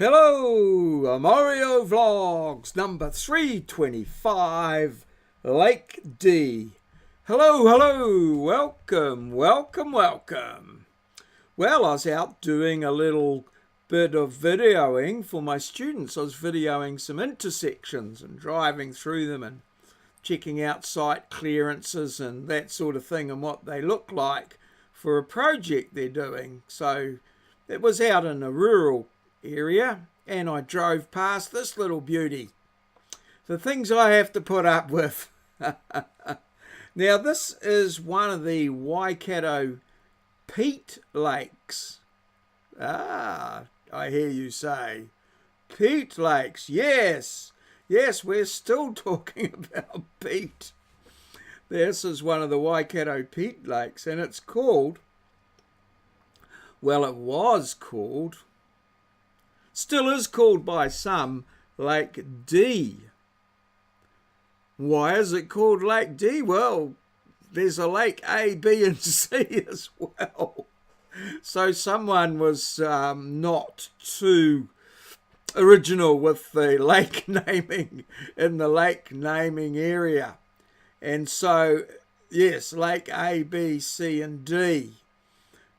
Hello, Maurieo Vlogs number 325, Lake D. Hello, welcome. Well, I was out doing a little bit of videoing for my students. I was videoing some intersections and driving through them and checking out site clearances and that sort of thing and what they look like for a project they're doing. So it was out in a rural area and I drove past this little beauty. The things I have to put up with. Now this is one of the Waikato peat lakes. I hear you say. Peat lakes, yes, we're still talking about peat. This is one of the Waikato peat lakes and it's called, well, it was called, still is called by some, Lake D. Why is it called Lake D? Well, there's a Lake A, B and C as well. So someone was not too original with the lake naming in the lake naming area. And so, yes, Lake A, B, C and D.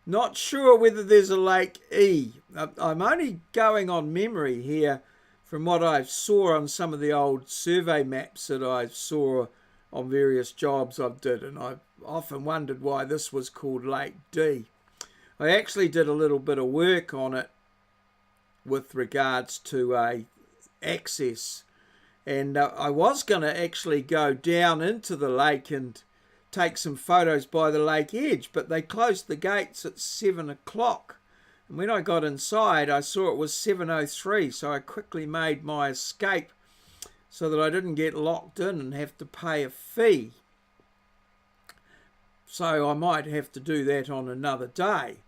Not sure whether there's a Lake E. I'm only going on memory here from what I saw on some of the old survey maps that I saw on various jobs I've did, and I've often wondered why this was called Lake D. I actually did a little bit of work on it with regards to access, and I was going to actually go down into the lake and take some photos by the lake edge, but they closed the gates at 7 o'clock. And when I got inside, I saw it was 7:03, so I quickly made my escape so that I didn't get locked in and have to pay a fee. So I might have to do that on another day.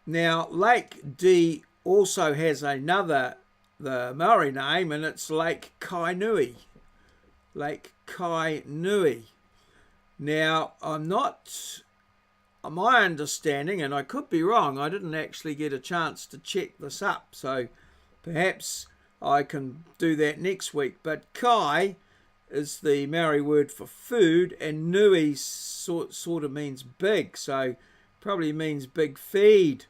Now, Lake D also has the Maori name, and it's Lake Kainui. Lake Kainui. Now, my understanding, and I could be wrong, I didn't actually get a chance to check this up, so perhaps I can do that next week. But kai is the Maori word for food, and nui sort of means big, so probably means big feed.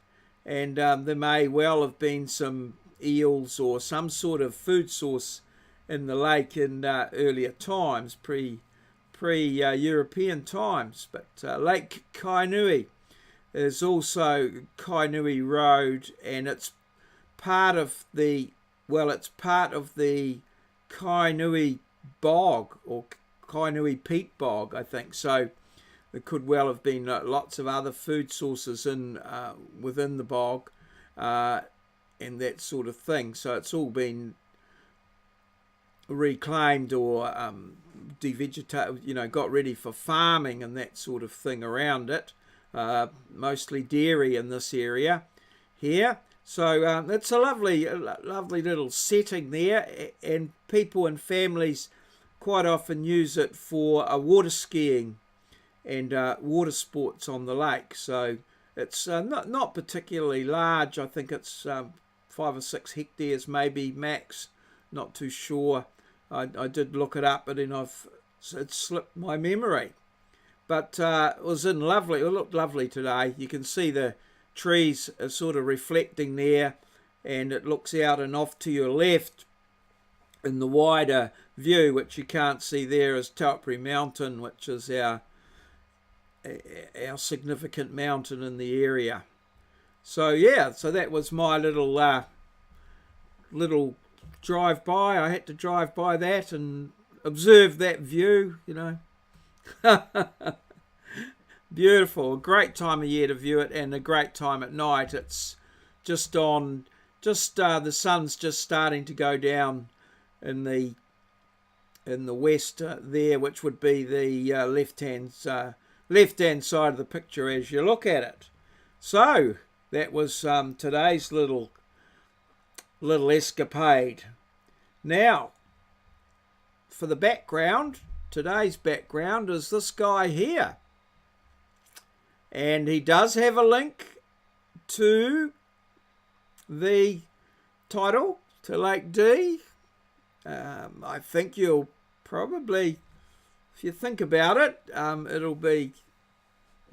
And there may well have been some eels or some sort of food source in the lake in earlier times, pre-European times. But Lake Kainui is also Kainui Road, and it's part of the Kainui Bog, or Kainui Peat Bog, I think. So there could well have been lots of other food sources within the bog and that sort of thing. So it's all been reclaimed or devegetated, got ready for farming and that sort of thing around it. Mostly dairy in this area here. So it's a lovely little setting there, and people and families quite often use it for water skiing and water sports on the lake. So it's not particularly large. I think it's 5 or 6 hectares maybe max. Not too sure. I did look it up, but then it slipped my memory. But it looked lovely today. You can see the trees are sort of reflecting there, and it looks out and off to your left in the wider view, which you can't see there, is Taupri Mountain, which is our significant mountain in the area. So yeah, so that was my little drive by. I had to drive by that and observe that view, Beautiful, a great time of year to view it, and a great time at night. It's the sun's just starting to go down in the west there, which would be the left hand side of the picture as you look at it. So that was today's little escapade. Now, for the background, today's background is this guy here. And he does have a link to the title to Lake D. I think you'll probably, if you think about it, it'll be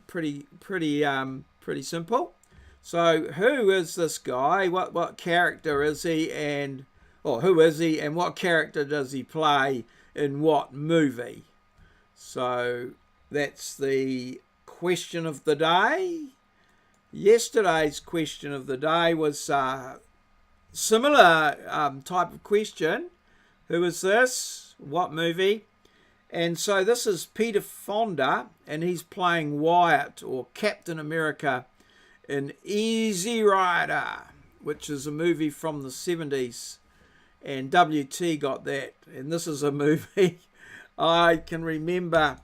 pretty simple. So who is this guy? What character is he, or who is he, and what character does he play in what movie? So that's the question of the day. Yesterday's question of the day was similar type of question. Who is this? What movie? And so this is Peter Fonda, and he's playing Wyatt, or Captain America, in Easy Rider, which is a movie from the 70s. And WT got that. And this is a movie I can remember.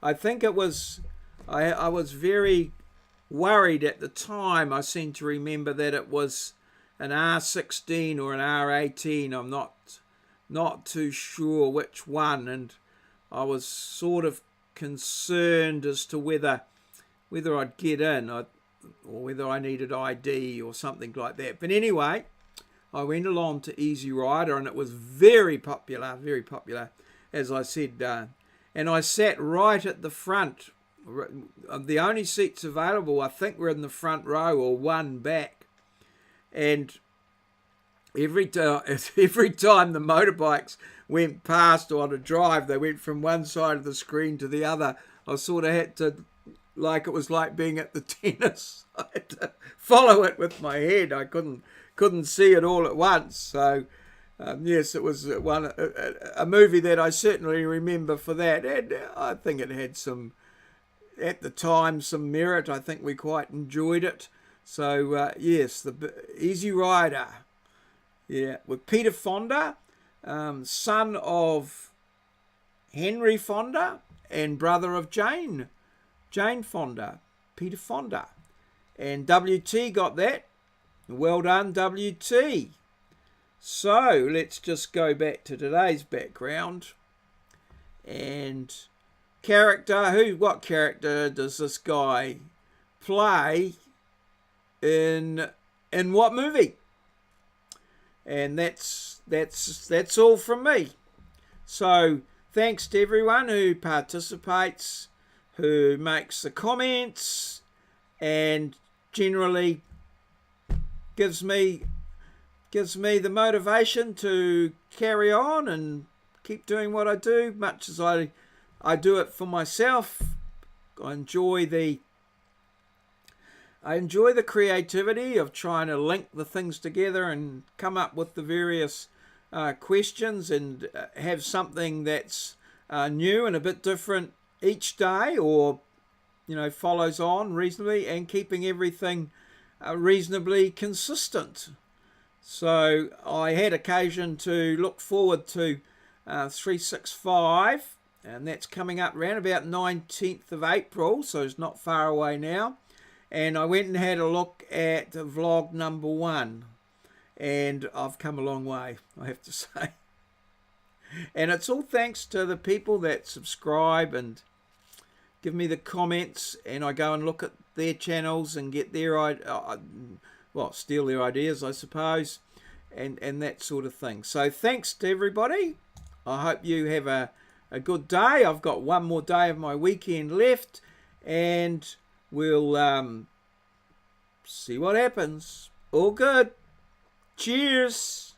I think it was, I was very worried at the time. I seem to remember that it was an R16 or an R18. I'm not too sure which one, and I was sort of concerned as to whether I'd get in, or whether I needed ID or something like that. But anyway, I went along to Easy Rider, and it was very popular, as I said. And I sat right at the front. The only seats available, I think, were in the front row or one back. And every time the motorbikes went past or on a drive, they went from one side of the screen to the other. I sort of had to, like it was like being at the tennis. I had to follow it with my head. I couldn't see it all at once. So yes, it was a movie that I certainly remember for that. And I think it had at the time, some merit. I think we quite enjoyed it. So yes, the Easy Rider, yeah, with Peter Fonda, son of Henry Fonda and brother of Jane Fonda, Peter Fonda. And WT got that. Well done, WT. So let's just go back to today's background. And what character does this guy play in what movie? And that's all from me. So thanks to everyone who participates, who makes the comments, and generally gives me the motivation to carry on and keep doing what I do, much as I do it for myself. I enjoy the creativity of trying to link the things together and come up with the various questions, and have something that's new and a bit different each day, or follows on reasonably, and keeping everything reasonably consistent. So I had occasion to look forward to 365, and that's coming up around about 19th of April, so it's not far away now. And I went and had a look at vlog number 1, and I've come a long way, I have to say. And it's all thanks to the people that subscribe and give me the comments, and I go and look at their channels and get their steal their ideas, I suppose, and that sort of thing. So thanks to everybody. I hope you have a good day. I've got one more day of my weekend left, and we'll see what happens. All good. Cheers.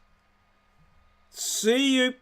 See you.